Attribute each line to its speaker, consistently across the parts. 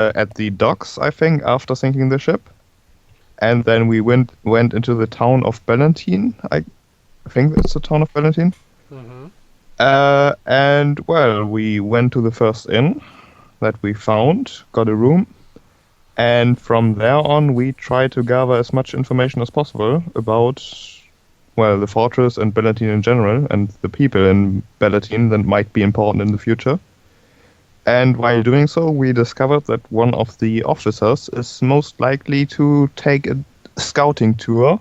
Speaker 1: at the docks, I think, after sinking the ship. And then we went into the town of Ballantine. I think it's the town of Ballantine.
Speaker 2: Mm-hmm.
Speaker 1: And well, we went to the first inn that we found, got a room, and from there on we tried to gather as much information as possible about, well, the fortress and Ballantine in general, and the people in Ballantine that might be important in the future. And while doing so, we discovered that one of the officers is most likely to take a scouting tour,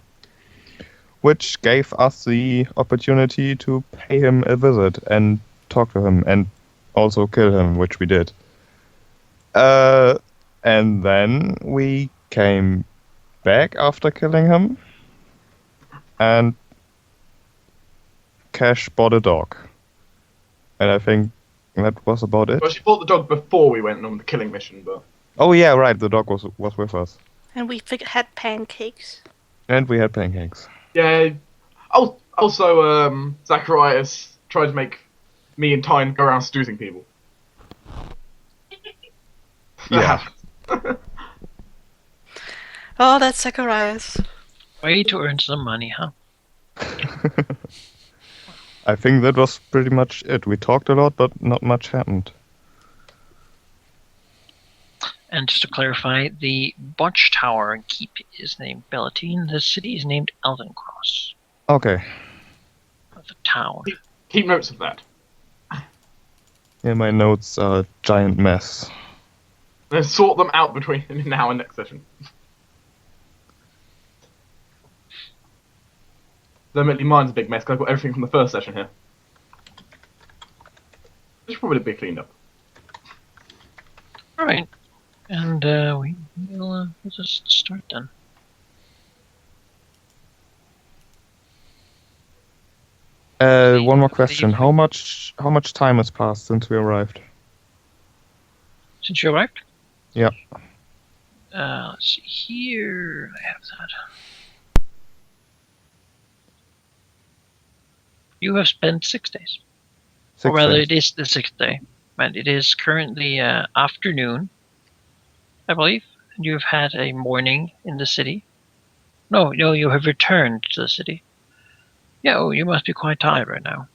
Speaker 1: which gave us the opportunity to pay him a visit and talk to him and also kill him, which we did. And then we came back after killing him, and Cash bought a dog. And I think that was about it.
Speaker 3: Well, she bought the dog before we went on the killing mission, but...
Speaker 1: Oh yeah, right, the dog was with us.
Speaker 4: And we had pancakes.
Speaker 1: And we had pancakes.
Speaker 3: Yeah. Oh, also, Zacharias tried to make me and Tyne go around seducing people.
Speaker 1: Yeah.
Speaker 4: Oh, that's Zacharias.
Speaker 5: Way to earn some money, huh?
Speaker 1: I think that was pretty much it. We talked a lot, but not much happened.
Speaker 5: And just to clarify, the watchtower and keep is named Bellatine. The city is named Eldencross.
Speaker 1: Okay.
Speaker 5: The town.
Speaker 3: Keep notes of that.
Speaker 1: Yeah, my notes are a giant mess.
Speaker 3: Then sort them out between now and next session. Admittedly, mine's a big mess because I've got everything from the first session here. This should probably be cleaned up.
Speaker 5: Alright. And we'll just start then.
Speaker 1: One more question. How much time has passed since we arrived?
Speaker 5: Since you arrived?
Speaker 1: Yeah.
Speaker 5: Let's see here. I have that. You have spent 6 days. Or rather, it is the 6th day. And it is currently afternoon, I believe. And you have had a morning in the city. No, you have returned to the city. Yeah, oh, you must be quite tired right now.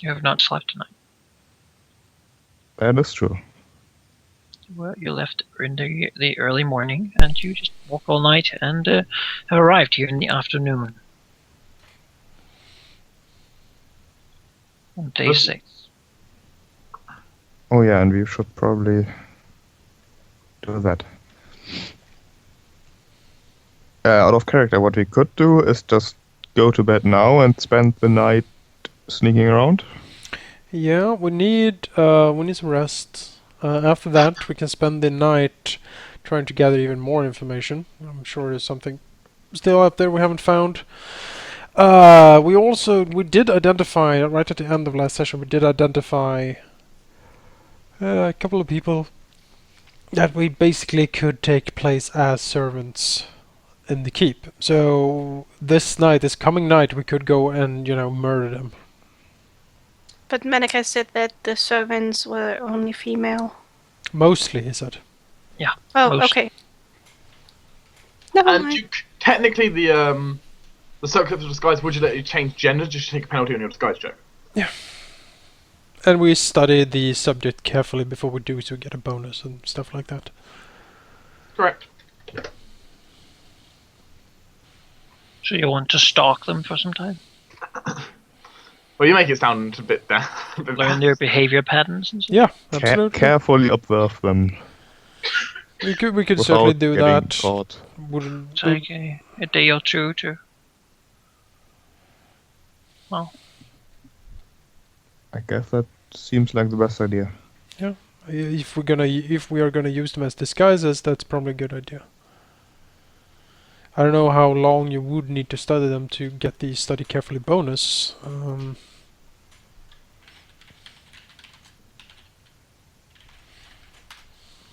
Speaker 5: You have not slept tonight.
Speaker 1: That is true.
Speaker 5: Well, you left in the early morning, and you just walked all night, and have arrived here in the afternoon. On day 6.
Speaker 1: Oh yeah, and we should probably do that. Out of character, what we could do is just go to bed now and spend the night sneaking around.
Speaker 2: Yeah, we need some rest. After that, we can spend the night trying to gather even more information. I'm sure there's something still out there we haven't found. We did identify right at the end of last session. We did identify a couple of people that we basically could take place as servants in the keep. So this coming night, we could go and murder them.
Speaker 4: But Menaka said that the servants were only female.
Speaker 2: Mostly, he said.
Speaker 5: Yeah.
Speaker 4: Oh,
Speaker 5: mostly.
Speaker 4: okay. Never
Speaker 3: And
Speaker 4: mind.
Speaker 3: technically, the circlet of disguise would you let you change gender just to take a penalty on your disguise check.
Speaker 2: Yeah. And we studied the subject carefully before we do, so we get a bonus and stuff like that.
Speaker 3: Correct.
Speaker 5: So you want to stalk them for some time?
Speaker 3: Well, you make it sound a bit
Speaker 5: Learn their behavior patterns and stuff?
Speaker 2: Yeah, absolutely.
Speaker 1: Carefully observe them.
Speaker 2: We could certainly do that.
Speaker 1: Caught.
Speaker 2: Wouldn't
Speaker 5: Take a day or two to... Well...
Speaker 1: I guess that seems like the best idea.
Speaker 2: Yeah, if we are gonna use them as disguises, that's probably a good idea. I don't know how long you would need to study them to get the study carefully bonus.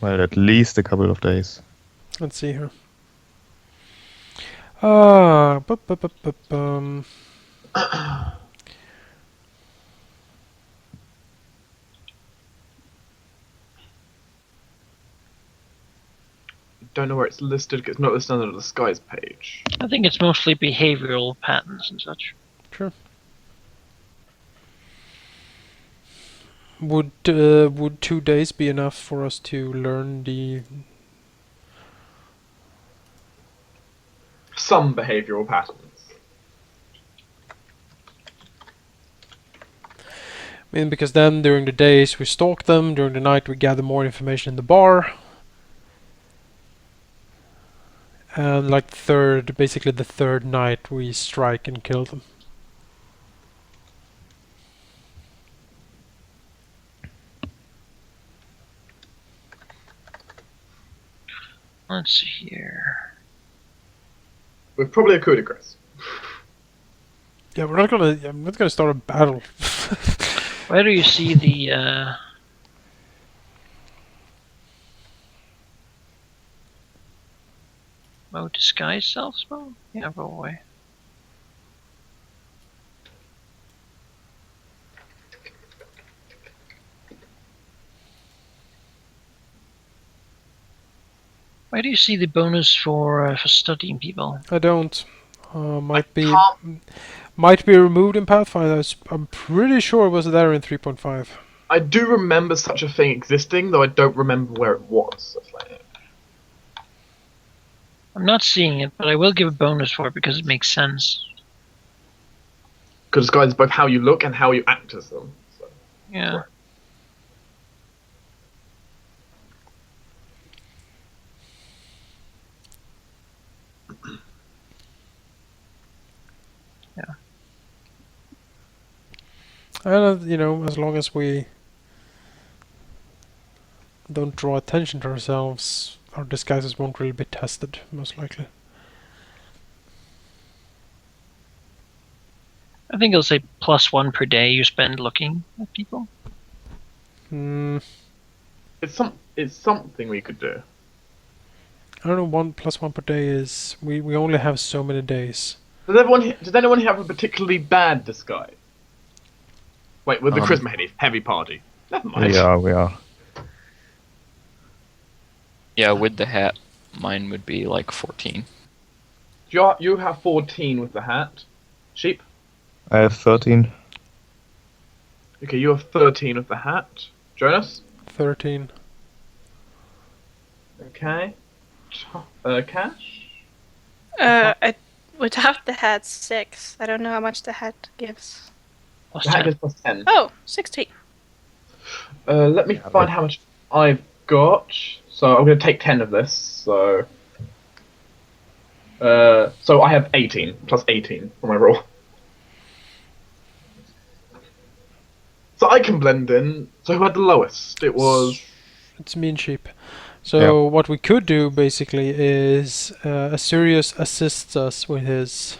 Speaker 1: Well, at least a couple of days.
Speaker 2: Let's see here.
Speaker 3: don't know where it's listed because it's not listed on the disguise page.
Speaker 5: I think it's mostly behavioral patterns and such.
Speaker 2: Sure. Would 2 days be enough for us to learn the?
Speaker 3: Some behavioral patterns.
Speaker 2: I mean, because then during the days we stalk them, during the night we gather more information in the bar. And like basically the third night we strike and kill them.
Speaker 5: Let's see here.
Speaker 3: With probably a coup de grace.
Speaker 2: Yeah, I'm not gonna start a battle.
Speaker 5: Where do you see the disguise self spell? Yeah, roll away. Where do you see the bonus for studying people?
Speaker 2: I don't. Might be removed in Pathfinder. I'm pretty sure it was there in 3.5.
Speaker 3: I do remember such a thing existing, though I don't remember where it was.
Speaker 5: I'm not seeing it, but I will give a bonus for it because it makes sense.
Speaker 3: Because disguise is both how you look and how you act as them. So.
Speaker 5: Yeah.
Speaker 3: Right.
Speaker 5: Yeah.
Speaker 2: And as long as we don't draw attention to ourselves, our disguises won't really be tested, most likely.
Speaker 5: I think it'll say +1 per day you spend looking at people.
Speaker 3: It's something we could do.
Speaker 2: I don't know. 1+1 per day is we only have so many days.
Speaker 3: Does anyone have a particularly bad disguise? Wait, with the charisma heavy party. Never mind.
Speaker 1: Yeah, we are.
Speaker 6: Yeah, with the hat, mine would be like 14.
Speaker 3: You have 14 with the hat. Sheep?
Speaker 1: I have 13.
Speaker 3: Okay, you have 13 with the hat. Jonas?
Speaker 2: 13.
Speaker 3: Okay. Cash?
Speaker 4: I without the hat 6. I don't know how much the hat gives.
Speaker 3: The hat gives +10.
Speaker 4: Oh, 16.
Speaker 3: Let me find how much I've got. So I'm going to take 10 of this. So I have 18 +18 for my roll. So I can blend in. So who had the lowest? It was.
Speaker 2: It's me and Sheep. So what we could do basically is Assyrius assists us with his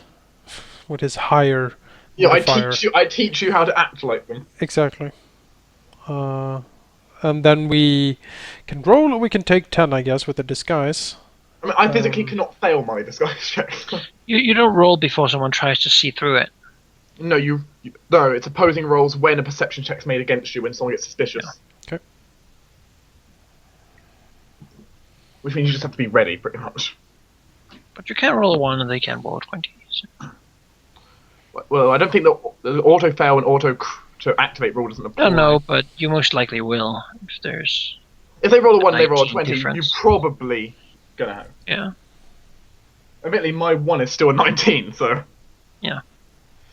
Speaker 2: higher.
Speaker 3: Yeah,
Speaker 2: modifier.
Speaker 3: I teach you how to act like them.
Speaker 2: Exactly. And then we can roll, or we can take 10, I guess, with the disguise.
Speaker 3: I mean, I physically cannot fail my disguise check.
Speaker 5: You don't roll before someone tries to see through it.
Speaker 3: No, no, it's opposing rolls when a perception check's made against you when someone gets suspicious.
Speaker 2: Yeah. Okay.
Speaker 3: Which means you just have to be ready, pretty much.
Speaker 5: But you can roll a 1 and they can roll a 20. So.
Speaker 3: Well, I don't think the auto fail and auto to activate rule doesn't apply.
Speaker 5: No, but you most likely will
Speaker 3: If they roll a 1 and they roll a
Speaker 5: 19
Speaker 3: 20,
Speaker 5: difference.
Speaker 3: you're probably gonna have.
Speaker 5: Yeah.
Speaker 3: Admittedly, my 1 is still a 19, so.
Speaker 5: Yeah.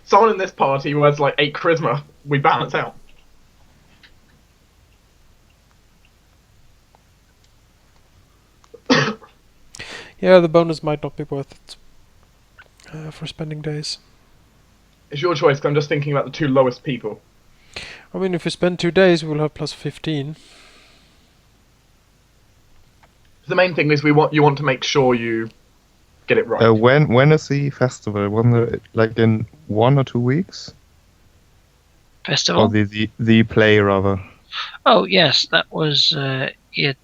Speaker 3: Someone in this party who has like 8 charisma, we balance out.
Speaker 2: Yeah, the bonus might not be worth it for spending days.
Speaker 3: It's your choice, because I'm just thinking about the 2 lowest people.
Speaker 2: I mean, if we spend 2 days, we'll have +15.
Speaker 3: The main thing is you want to make sure you get it right.
Speaker 1: When is the festival? Like in 1 or 2 weeks?
Speaker 5: Festival?
Speaker 1: Or the play, rather?
Speaker 5: Oh, yes, that was at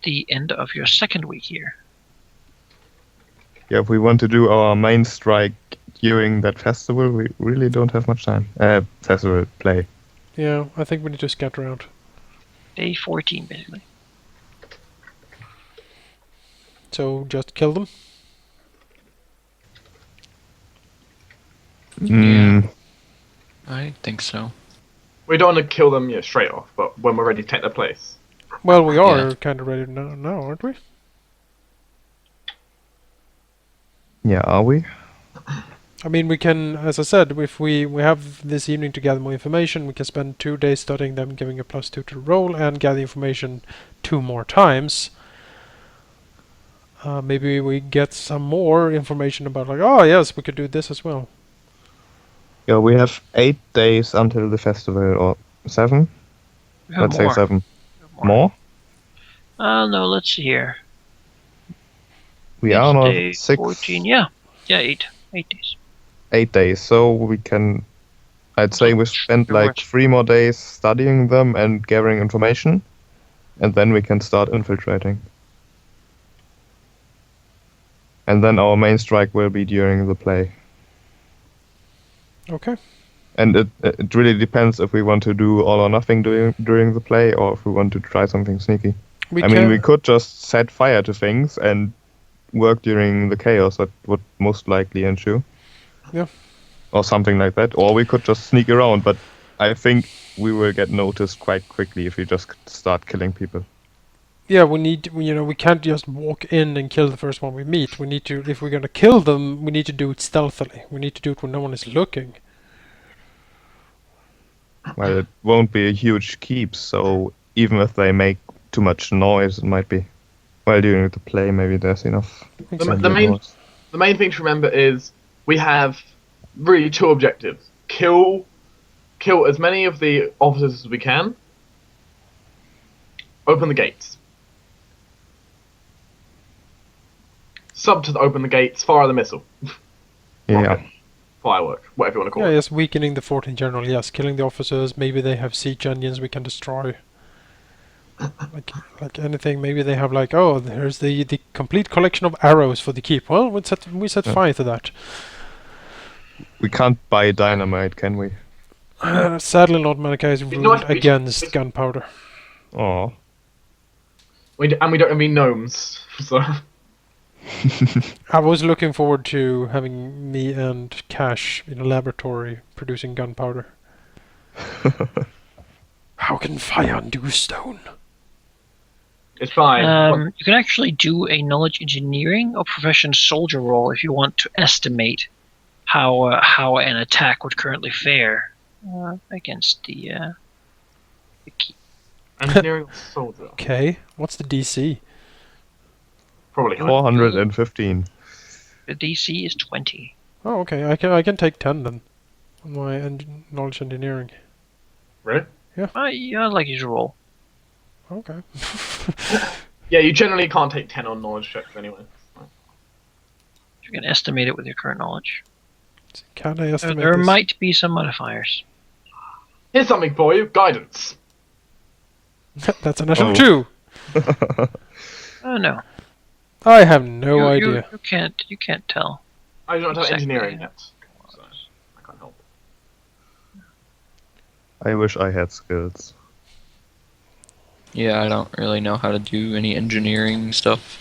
Speaker 5: the end of your second week here.
Speaker 1: Yeah, if we want to do our main strike during that festival, we really don't have much time. Festival play.
Speaker 2: Yeah, I think we need to scatter around.
Speaker 5: Day 14, basically.
Speaker 2: So just kill them.
Speaker 1: Mm,
Speaker 6: I think so.
Speaker 3: We don't want to kill them straight off, but when we're ready to take their place.
Speaker 2: Well, we are
Speaker 6: Yeah.
Speaker 2: kind of ready now, aren't we?
Speaker 1: yeah, are we?
Speaker 2: I mean, we can, as I said, if we have this evening to gather more information, we can spend 2 days studying them, giving a +2 to the roll, and gather information 2 more times. Maybe we get some more information about, like, oh yes, we could do this as well.
Speaker 1: Yeah, we have 8 days until the festival, or 7?
Speaker 5: We have
Speaker 1: Let's
Speaker 5: more.
Speaker 1: say 7.
Speaker 5: We have
Speaker 1: More?
Speaker 5: No, let's see here.
Speaker 1: We
Speaker 5: It's
Speaker 1: are on
Speaker 5: day
Speaker 1: our 6,
Speaker 5: 14. Yeah, 8. 8 days.
Speaker 1: 8 days, so we can... I'd say we spend
Speaker 5: It
Speaker 1: like
Speaker 5: works.
Speaker 1: 3 more days studying them and gathering information, and then we can start infiltrating. And then our main strike will be during the play.
Speaker 2: Okay.
Speaker 1: And it really depends if we want to do all or nothing during the play, or if we want to try something sneaky. I mean, we could just set fire to things and work during the chaos that would most likely ensue.
Speaker 2: Yeah.
Speaker 1: Or something like that. Or we could just sneak around, but I think we will get noticed quite quickly if we just start killing people.
Speaker 2: Yeah, we can't just walk in and kill the first one we meet. We need to, if we're gonna kill them, we need to do it stealthily. We need to do it when no one is looking.
Speaker 1: Well, it won't be a huge keep, so even if they make too much noise, it might be. Well, during the play, maybe there's enough.
Speaker 3: The main thing to remember is we have really 2 objectives: kill as many of the officers as we can. Open the gates. Open the gates. Fire the missile.
Speaker 1: Yeah.
Speaker 3: Rocket, firework, whatever you want to call
Speaker 2: Yeah,
Speaker 3: it.
Speaker 2: yes, weakening the fort in general. Yes, killing the officers. Maybe they have siege engines we can destroy. like anything. Maybe they have like, oh, there's the complete collection of arrows for the keep. Well, we set
Speaker 1: Yeah.
Speaker 2: fire to that.
Speaker 1: We can't buy dynamite, can we?
Speaker 2: Sadly, Lord Malachi is
Speaker 3: know
Speaker 2: ruled
Speaker 3: what?
Speaker 2: against gunpowder.
Speaker 1: Oh.
Speaker 3: We don't have any gnomes, so
Speaker 2: I was looking forward to having me and Cash in a laboratory producing gunpowder. How can fire undo stone?
Speaker 3: it's fine.
Speaker 5: You can actually do a knowledge engineering or profession soldier roll if you want to estimate how an attack would currently fare against the keep.
Speaker 3: Engineering soldier.
Speaker 2: Okay, what's the DC?
Speaker 3: Probably.
Speaker 1: 415.
Speaker 5: The DC is 20.
Speaker 2: Oh, okay. I can take 10 then on my knowledge engineering.
Speaker 3: Really?
Speaker 5: I like you to roll.
Speaker 2: Okay.
Speaker 3: Yeah, you generally can't take 10 on knowledge checks anyway.
Speaker 5: You can estimate it with your current knowledge.
Speaker 2: Can I estimate
Speaker 5: There
Speaker 2: this?
Speaker 5: might be some modifiers.
Speaker 3: Here's something for you: guidance.
Speaker 2: That's a natural
Speaker 1: Oh.
Speaker 2: 2.
Speaker 5: Oh no.
Speaker 2: I have no idea.
Speaker 5: You can't tell.
Speaker 3: I do not have
Speaker 5: Exactly.
Speaker 3: engineering yet, so I can't help.
Speaker 1: I wish I had skills.
Speaker 6: Yeah, I don't really know how to do any engineering stuff.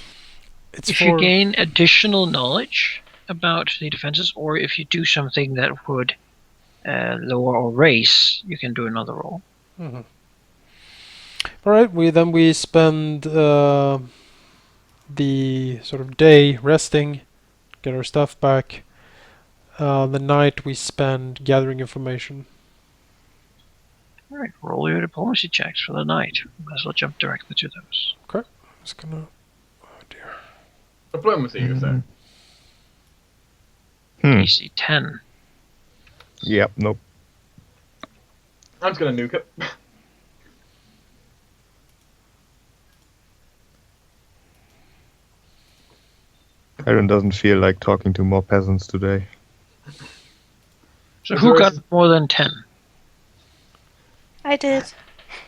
Speaker 2: It's
Speaker 5: If
Speaker 2: for
Speaker 5: you gain additional knowledge about the defenses, or if you do something that would lower our race, you can do another roll.
Speaker 2: Mhm. All right. We spend the sort of day resting, get our stuff back. The night we spend gathering information.
Speaker 5: All right, roll your diplomacy checks for the night. Might as well jump directly to those.
Speaker 2: Just gonna. Oh dear.
Speaker 3: Diplomacy, you say?
Speaker 5: DC 10.
Speaker 1: Yep, nope.
Speaker 3: I'm just gonna nuke it.
Speaker 1: Aaron doesn't feel like talking to more peasants today.
Speaker 5: So who got more than 10?
Speaker 4: I did.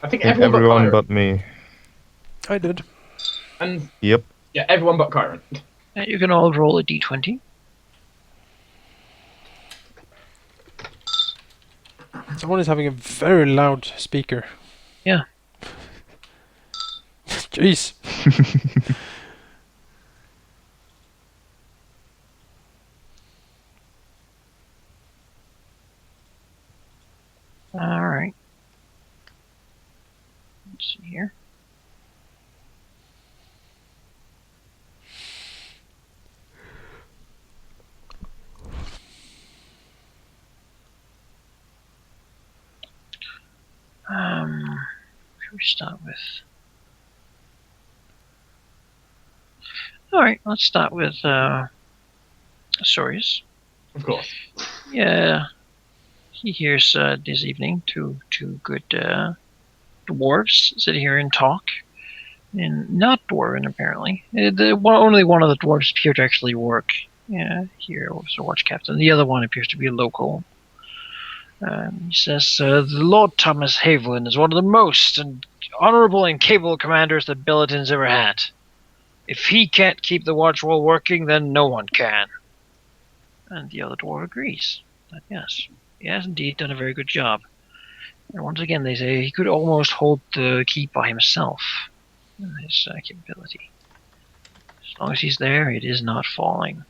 Speaker 3: I think
Speaker 1: I think
Speaker 3: everyone,
Speaker 1: everyone
Speaker 3: but
Speaker 1: but me.
Speaker 2: I did.
Speaker 3: Kyron. And
Speaker 1: Yep.
Speaker 3: yeah, everyone but Kyron.
Speaker 5: You can all roll a d20.
Speaker 2: Someone is having a very loud speaker.
Speaker 5: Yeah.
Speaker 2: Jeez.
Speaker 5: Let's see here. Should we start with? All right, let's start with Sorius.
Speaker 3: Of course.
Speaker 5: Yeah, he hears this evening two good dwarves sit here and talk, and not dwarven apparently. Only one of the dwarves appear to actually work. Yeah, here was a watch captain. The other one appears to be a local. He says, the Lord Thomas Haviland is one of the most honorable and capable commanders that Billiton's ever had. If he can't keep the watch wall working, then no one can. And the other dwarf agrees. That yes, he has indeed done a very good job. And once again, they say he could almost hold the keep by himself. In his capability. As long as he's there, it is not falling.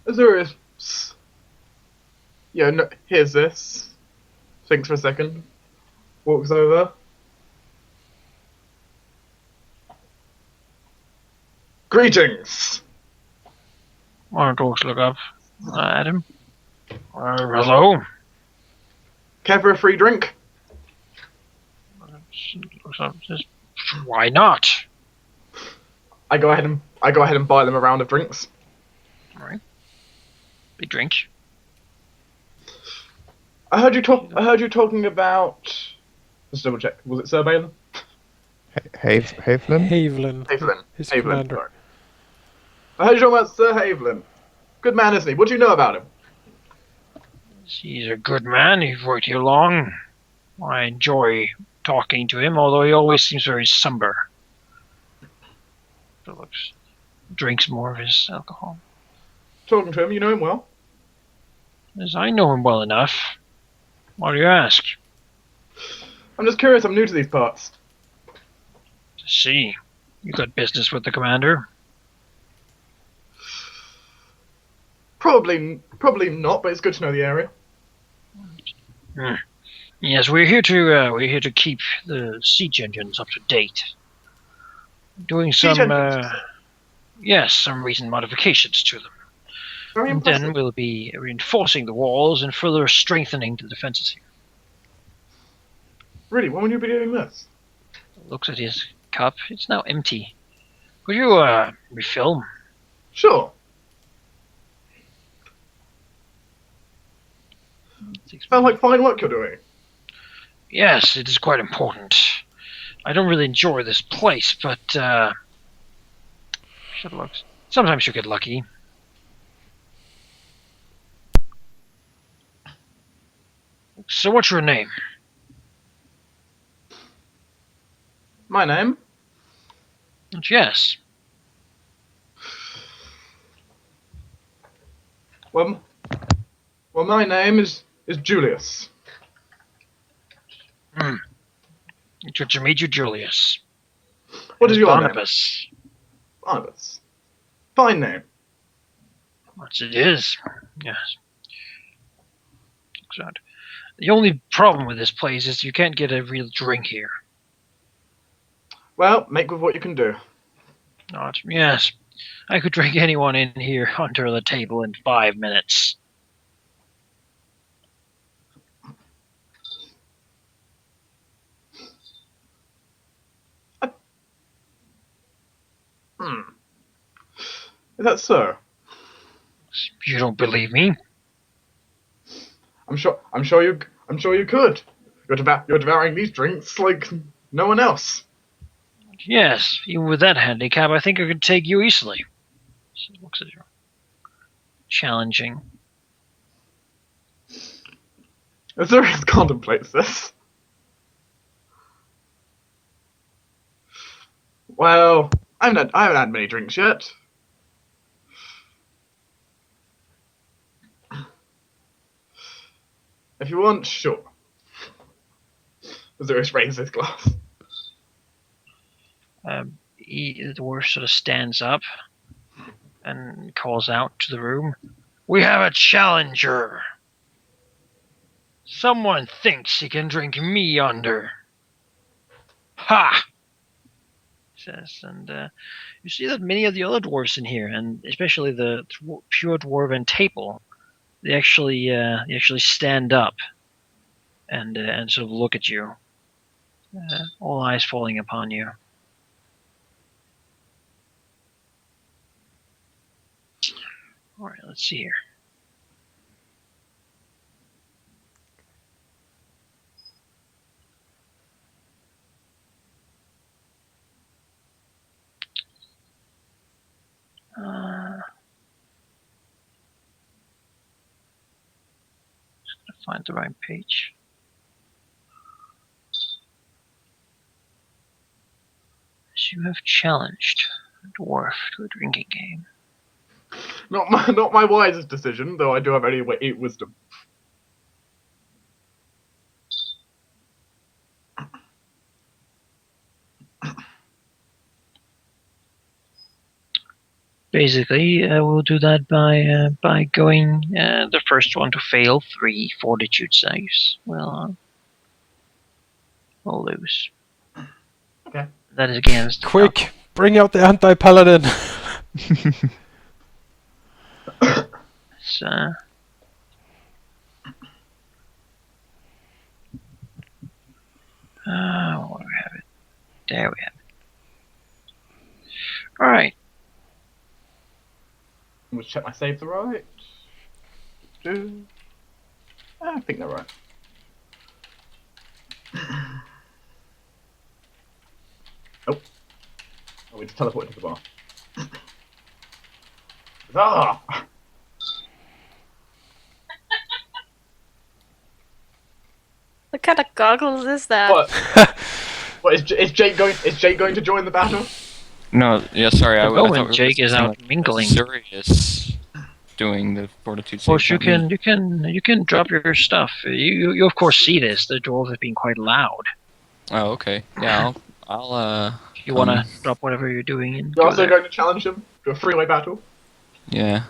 Speaker 3: Azurius. Yeah, no, here's this. Thinks for a second. Walks over. Greetings!
Speaker 5: One of the dwarves look up at him. Hello?
Speaker 3: Care for a free drink?
Speaker 5: Looks up and says, why not?
Speaker 3: I go ahead and buy them a round of drinks.
Speaker 5: Alright. Big drink.
Speaker 3: I heard you talking about. Let's double check. Was it Sir Balin?
Speaker 1: Havelin?
Speaker 2: Haviland.
Speaker 3: Havelin.
Speaker 2: His
Speaker 3: Havelin.
Speaker 2: commander.
Speaker 3: Sorry. I heard you talking about Sir Havelin. Good man, isn't he? What do you know about him?
Speaker 5: He's a good man. He's worked here long. I enjoy talking to him, although he always seems very somber. Phillips drinks more of his alcohol.
Speaker 3: Talking to him, you know him well?
Speaker 5: As I know him well enough. Why do you ask?
Speaker 3: I'm just curious, I'm new to these parts.
Speaker 5: To see. You got business with the commander?
Speaker 3: Probably not, but it's good to know the area.
Speaker 5: Yes, we're here to keep the siege engines up to date. Doing some some recent modifications to them.
Speaker 3: Very
Speaker 5: And
Speaker 3: impressive.
Speaker 5: then we'll be reinforcing the walls and further strengthening the defenses here.
Speaker 3: Really, when will you be doing this?
Speaker 5: Looks at his cup. It's now empty. Could you refill?
Speaker 3: Sure. Sounds like fine work you're doing.
Speaker 5: Yes, it is quite important. I don't really enjoy this place, but sometimes you get lucky. So what's your name?
Speaker 3: My name?
Speaker 5: Yes.
Speaker 3: Well, my name is Julius.
Speaker 5: Good to meet you, Julius.
Speaker 3: What is your
Speaker 5: Barnabas.
Speaker 3: name? Barnabas. Fine name.
Speaker 5: What it is. Yes. Exactly. The only problem with this place is you can't get a real drink here.
Speaker 3: Well, make with what you can do.
Speaker 5: Yes. I could drink anyone in here under the table in 5 minutes.
Speaker 3: Is that so?
Speaker 5: You don't believe me?
Speaker 3: I'm sure you could. You're devouring these drinks like no one else.
Speaker 5: Yes, even with that handicap, I think I could take you easily. So it looks at you. Challenging.
Speaker 3: Azurius contemplates this. Well, I haven't had many drinks yet. If you want, sure. Azurius raises his glass.
Speaker 5: The dwarf sort of stands up and calls out to the room, "We have a challenger!" Someone thinks he can drink me under. Ha! He says, and you see that many of the other dwarves in here, and especially the pure dwarven table, they actually stand up and sort of look at you. All eyes falling upon you. All right, let's see here. Just gonna find the right page. As you have challenged a dwarf to a drinking game.
Speaker 3: Not my wisest decision, though I do have only 8 wisdom.
Speaker 5: Basically, we'll do that by going the first one to fail 3 fortitude saves. We'll lose.
Speaker 3: Okay.
Speaker 5: That is against.
Speaker 2: Quick, bring out the anti-paladin.
Speaker 5: So, where do we have it? There we have it. All right.
Speaker 3: Let's check my saves are right. I think they're right. Oh, we just teleported to the bar. Ah!
Speaker 4: What kind of goggles is that?
Speaker 3: What is Jake going? Is Jake going to join the battle?
Speaker 6: No, yeah, sorry. I thought we were
Speaker 5: Jake is
Speaker 6: discussing,
Speaker 5: out mingling.
Speaker 6: Sirius doing the fortitude
Speaker 5: Of
Speaker 6: save.
Speaker 5: course, you
Speaker 6: not me.
Speaker 5: can drop your stuff. You of course see this. The dwarves have been quite loud.
Speaker 6: Oh, okay. Yeah, I'll
Speaker 5: If you want to drop whatever you're doing and
Speaker 3: You're
Speaker 5: go
Speaker 3: also
Speaker 5: there.
Speaker 3: going to challenge him to a 3-way battle.
Speaker 6: Yeah,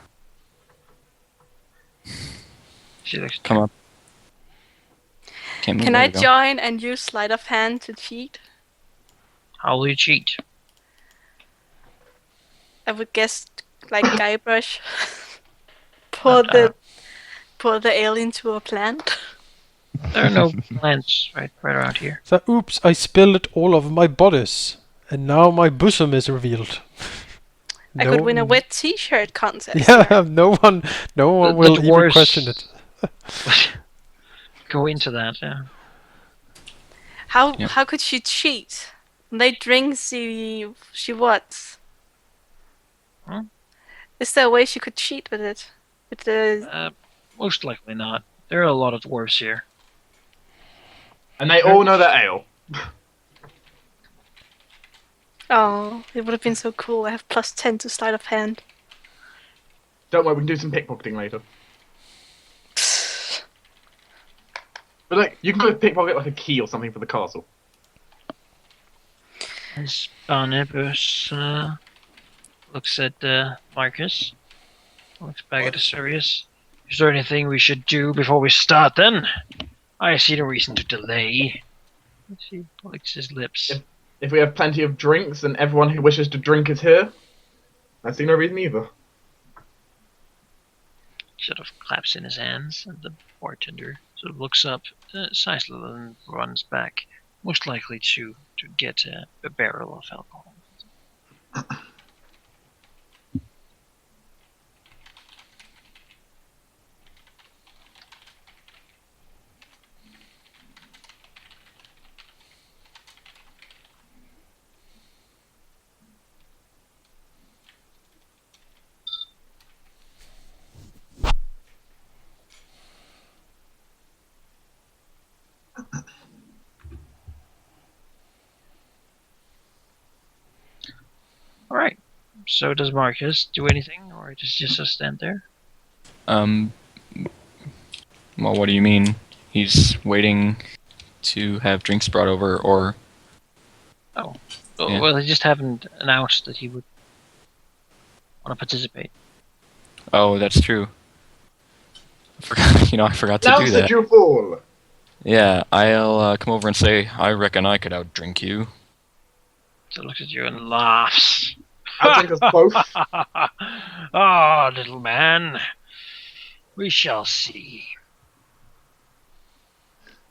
Speaker 5: See, there's-
Speaker 6: come up. Can't move,
Speaker 4: Can
Speaker 6: there
Speaker 4: I
Speaker 6: we go.
Speaker 4: join and use sleight of hand to cheat?
Speaker 5: How will you cheat?
Speaker 4: I would guess like Guybrush. pour the ale into a plant.
Speaker 5: There are no plants right around here.
Speaker 2: So, oops, I spilled it all over my bodice, and now my bosom is revealed.
Speaker 4: I could win a wet T-shirt contest.
Speaker 2: Yeah, no one will even
Speaker 5: dwarves-
Speaker 2: question it.
Speaker 5: Go into that. Yeah.
Speaker 4: How could she cheat? When they drink, she what?
Speaker 5: Huh?
Speaker 4: Is there a way she could cheat with it? With the
Speaker 5: Most likely not. There are a lot of dwarves here.
Speaker 3: And they all know their ale.
Speaker 4: oh, it would have been so cool. I have +10 to sleight of hand.
Speaker 3: Don't worry, we can do some pickpocketing later. But like, you can go pickpocket like a key or something for the castle.
Speaker 5: As Barnabas looks at Marcus, looks back at Sirius. Is there anything we should do before we start then? I see no reason to delay. He licks his lips.
Speaker 3: If we have plenty of drinks and everyone who wishes to drink is here, I see no reason either.
Speaker 5: Sort of claps in his hands, and the bartender sort of looks up, sighs a little, and runs back, most likely to get a barrel of alcohol. All right. So does Marcus do anything, or does he just stand there?
Speaker 6: Well, what do you mean? He's waiting to have drinks brought over, or...
Speaker 5: Oh.
Speaker 6: Yeah.
Speaker 5: Well, he just haven't announced that he would want to participate.
Speaker 6: Oh, that's true. I forgot to
Speaker 3: Announce
Speaker 6: do
Speaker 3: that
Speaker 6: that.
Speaker 3: you fall.
Speaker 6: Yeah, I'll come over and say, I reckon I could outdrink you.
Speaker 5: So looks at you and laughs.
Speaker 3: Outdrink us both.
Speaker 5: Oh, little man. We shall see.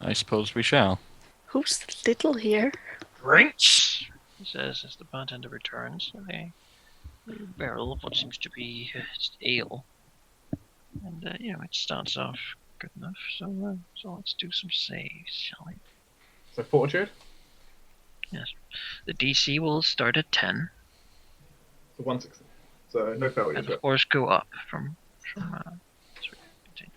Speaker 6: I suppose we shall.
Speaker 4: Who's little here?
Speaker 5: Drinks, he says as the bartender returns. A barrel of what seems to be ale. And, it starts off good enough. So let's do some saves, shall we?
Speaker 3: So fortitude.
Speaker 5: Yes. The DC will start at 10.
Speaker 3: So 160. So no failures.
Speaker 5: And of course go up from sorry, continue.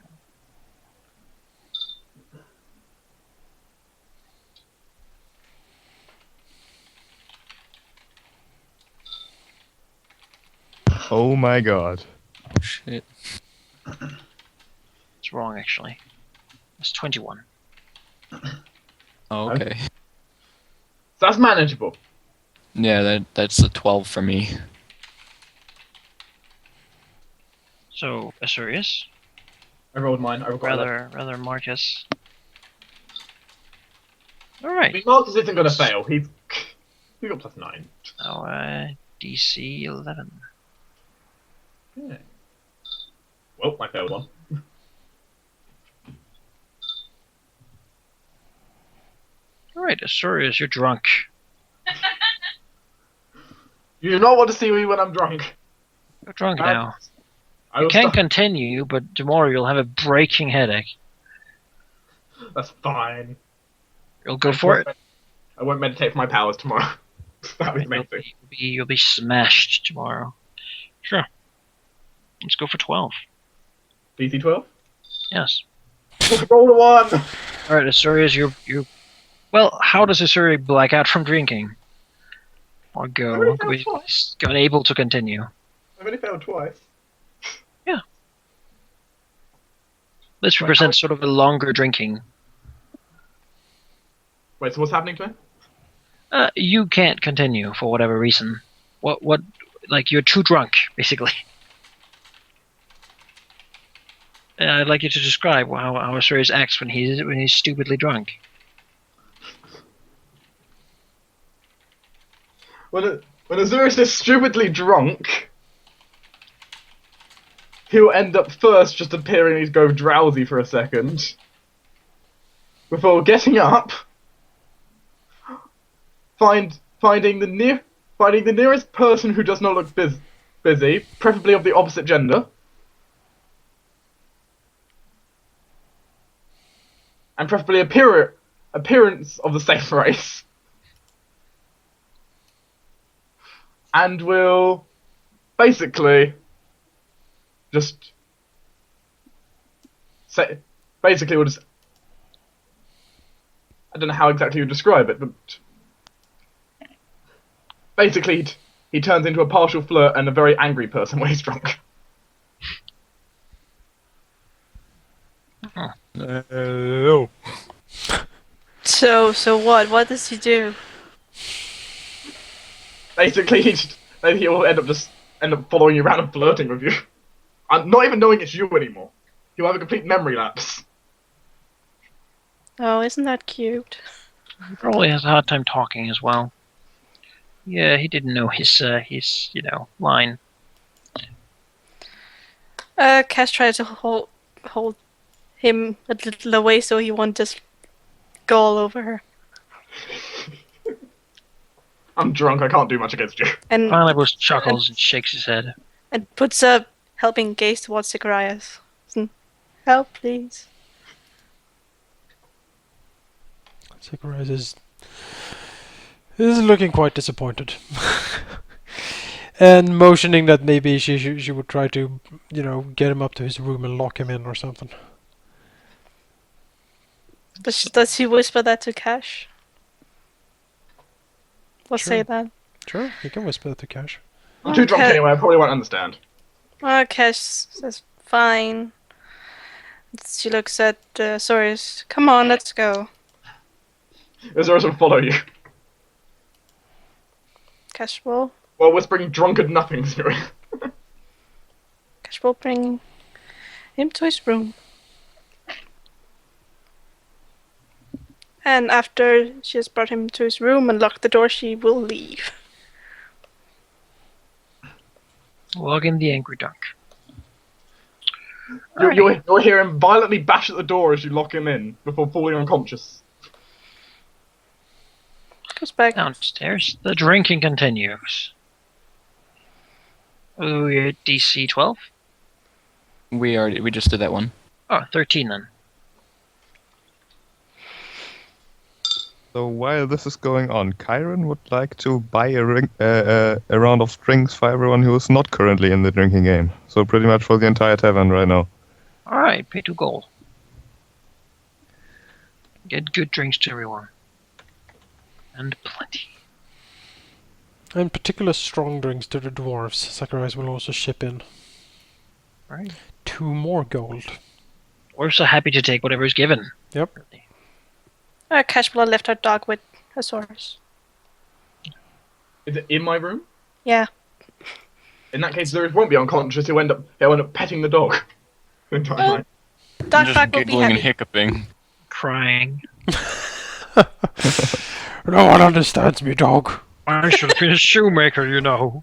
Speaker 1: Oh my god.
Speaker 6: Oh, shit.
Speaker 5: It's wrong, actually. It's 21.
Speaker 6: Oh, okay.
Speaker 3: So that's manageable.
Speaker 6: Yeah, that's a 12 for me.
Speaker 5: So Asurius,
Speaker 3: I rolled mine. I rolled
Speaker 5: rather Marcus. All
Speaker 3: I
Speaker 5: right.
Speaker 3: mean, Marcus isn't going to fail. He got +9.
Speaker 5: Now DC 11.
Speaker 3: Yeah. Well, I failed one.
Speaker 5: All right, Asurius, you're drunk.
Speaker 3: You do not want to see me when I'm drunk.
Speaker 5: You're drunk
Speaker 3: And
Speaker 5: now.
Speaker 3: I
Speaker 5: You
Speaker 3: will
Speaker 5: can
Speaker 3: stop.
Speaker 5: continue, but tomorrow you'll have a breaking headache.
Speaker 3: That's fine.
Speaker 5: You'll go for it.
Speaker 3: I won't meditate for my powers tomorrow. That was the main thing.
Speaker 5: You'll be smashed tomorrow. Sure. Let's go for 12.
Speaker 3: DC 12?
Speaker 5: Yes.
Speaker 3: Roll a 1!
Speaker 5: All right, Asurius, you. Well, how does Asuri black out from drinking? Or go?
Speaker 3: I've only failed twice.
Speaker 5: Unable to continue.
Speaker 3: I've only failed twice.
Speaker 5: This represents sort of a longer drinking.
Speaker 3: Wait, so what's happening to me?
Speaker 5: You can't continue for whatever reason. What? Like you're too drunk, basically. I'd like you to describe how Asurius acts when he's stupidly drunk.
Speaker 3: When Azurus is stupidly drunk, he'll end up first just appearing to go drowsy for a second, before getting up, finding the nearest person who does not look busy, preferably of the opposite gender, and preferably appearance of the same race, and will basically just say, basically we'll just, I don't know how exactly you describe it, but basically he turns into a partial flirt and a very angry person when he's drunk.
Speaker 1: No.
Speaker 4: So what? What does he do?
Speaker 3: Basically, he will end up following you around and flirting with you, and not even knowing it's you anymore. He'll have a complete memory lapse.
Speaker 4: Oh, isn't that cute?
Speaker 5: He probably has a hard time talking as well. Yeah, he didn't know his line.
Speaker 4: Cass tried to hold him a little away so he won't just go all over her.
Speaker 3: I'm drunk, I can't do much against you.
Speaker 4: And
Speaker 5: Finally, chuckles and shakes his head.
Speaker 4: and puts a helping gaze towards Zacharias. Help, please.
Speaker 2: Zacharias is looking quite disappointed. And motioning that maybe she would try to, get him up to his room and lock him in or something.
Speaker 4: Does he whisper that to Cash? Or say that?
Speaker 2: Sure, you can whisper that to Cash.
Speaker 3: I'm too drunk anyway, I probably won't understand.
Speaker 4: Cash says, fine. She looks at Soris. Come on, let's go.
Speaker 3: Azurus will follow you,
Speaker 4: Cash will
Speaker 3: whispering drunken nothings to him.
Speaker 4: Cash will bring him to his room. And after she has brought him to his room and locked the door, she will leave.
Speaker 5: Log in the angry dunk.
Speaker 3: You'll hear him violently bash at the door as you lock him in before falling unconscious.
Speaker 4: Goes back.
Speaker 5: Downstairs, the drinking continues. Oh, you're at DC 12?
Speaker 6: We just did that one.
Speaker 5: Oh, 13 then.
Speaker 1: So while this is going on, Kyron would like to buy a round of drinks for everyone who is not currently in the drinking game. So pretty much for the entire tavern right now.
Speaker 5: Alright, pay 2 gold. Get good drinks to everyone. And plenty.
Speaker 2: And particular strong drinks to the dwarves. Zacharias will also ship in.
Speaker 5: Right.
Speaker 2: 2 more gold.
Speaker 5: We're so happy to take whatever is given.
Speaker 2: Yep.
Speaker 4: Cashblood left her dog with Azores.
Speaker 3: Is it in my room?
Speaker 4: Yeah.
Speaker 3: In that case, Zurich won't be unconscious. He'll end up petting the dog. The entire night.
Speaker 4: Dog
Speaker 6: Just
Speaker 4: Park will be
Speaker 6: giggling and
Speaker 4: happy.
Speaker 6: hiccuping.
Speaker 5: Crying.
Speaker 2: No one understands me, dog.
Speaker 5: I should have been a shoemaker, you know.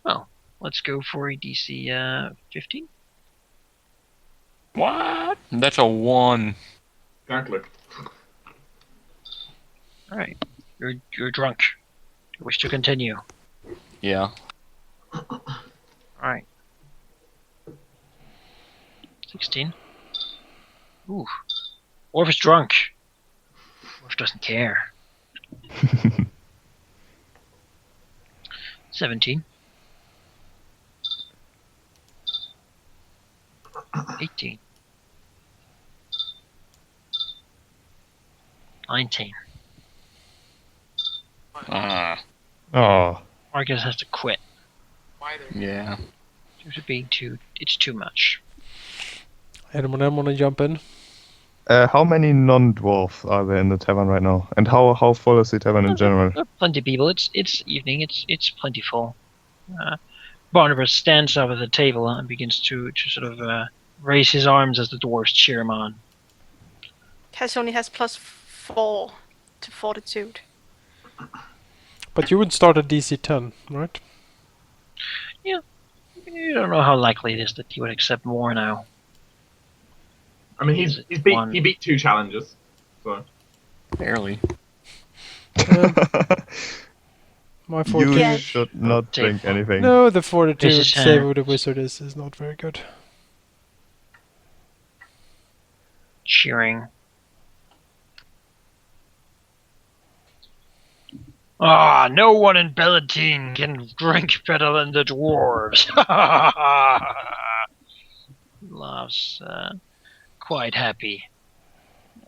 Speaker 5: Well, let's go for a DC 15.
Speaker 6: What? That's a 1.
Speaker 3: Exactly.
Speaker 5: Alright. You're drunk. You wish to continue.
Speaker 6: Yeah.
Speaker 5: Alright. 16. Ooh. Orf is drunk. Orf doesn't care. 17. 18. 19.
Speaker 6: Ah.
Speaker 1: Oh,
Speaker 5: Marcus has to quit.
Speaker 6: Yeah.
Speaker 5: It's too much.
Speaker 2: Anyone else want to jump in?
Speaker 1: how many non-dwarfs are there in the tavern right now? And how full is the tavern in general?
Speaker 5: There are plenty of people. It's evening. It's plentiful. Barnabas stands up at the table and begins to sort of raise his arms as the dwarves cheer him on.
Speaker 4: Cass only has +4 to fortitude.
Speaker 2: But you would start at DC 10, right?
Speaker 5: You don't know how likely it is that he would accept more now.
Speaker 3: I mean, he beat 2 challenges. So.
Speaker 6: Barely.
Speaker 2: My
Speaker 1: You
Speaker 2: fortitude.
Speaker 1: should not drink anything.
Speaker 2: No, the fortitude
Speaker 5: This is,
Speaker 2: save of the wizard is not very good.
Speaker 5: Cheering. Ah, no one in Bellatine can drink better than the dwarves. Laughs, quite happy.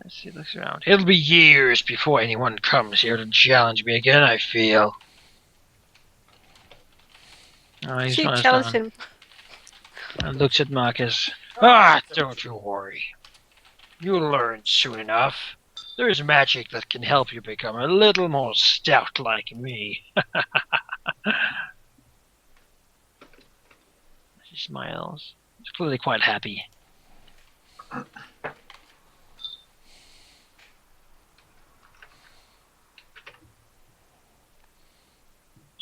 Speaker 5: As he looks around. It'll be years before anyone comes here to challenge me again, I feel. He's
Speaker 4: She
Speaker 5: honest
Speaker 4: challenged
Speaker 5: on
Speaker 4: him.
Speaker 5: and looks at Marcus. Don't you worry. You'll learn soon enough. There is magic that can help you become a little more stout like me. She smiles. He's clearly quite happy. Is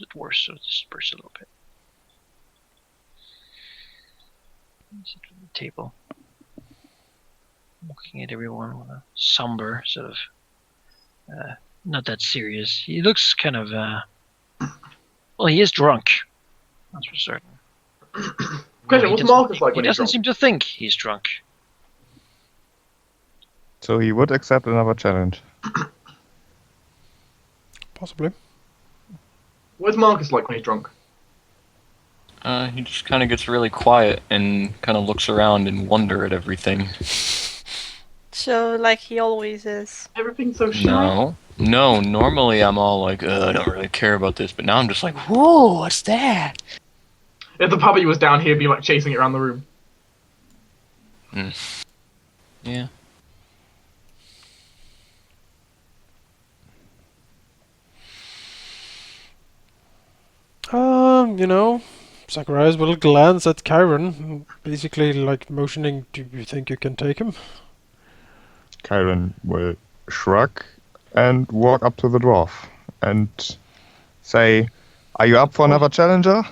Speaker 5: it worse? So disperse a little bit. Sit at the table. Looking at everyone with a somber sort of, not that serious. He looks kind of, well, he is drunk. That's for certain.
Speaker 3: Question, what's Marcus like
Speaker 5: He
Speaker 3: when he's
Speaker 5: doesn't
Speaker 3: drunk?
Speaker 5: seem to think he's drunk.
Speaker 1: So he would accept another challenge.
Speaker 2: Possibly.
Speaker 3: What's Marcus like when he's drunk?
Speaker 6: He just kind of gets really quiet and kind of looks around in wonder at everything.
Speaker 4: So, like he always is.
Speaker 3: Everything's so shy.
Speaker 6: No, normally I'm all like, I don't really care about this, but now I'm just like, whoa, what's that?
Speaker 3: If the puppy was down here, he'd be like chasing it around the room.
Speaker 6: Yeah.
Speaker 2: You know, Zacharias will glance at Kyron, basically like motioning, do you think you can take him?
Speaker 1: Kyron will shrug and walk up to the dwarf and say, "Are you up for another challenger?"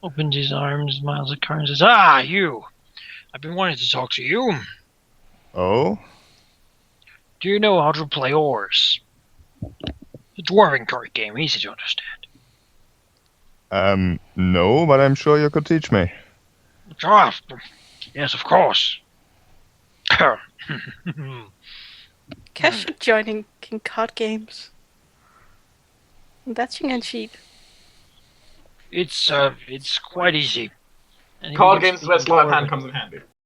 Speaker 5: Opens his arms, smiles at Kyron, and says, "Ah, you! I've been wanting to talk to you.
Speaker 1: Oh?
Speaker 5: Do you know how to play oars? The dwarven card game, easy to understand."
Speaker 1: No, but I'm sure you could teach me.
Speaker 5: Ah, yes, of course.
Speaker 4: Casual joining in card games. That's your cheat.
Speaker 5: It's quite easy. And
Speaker 3: Card games is where sleight of hand comes in handy.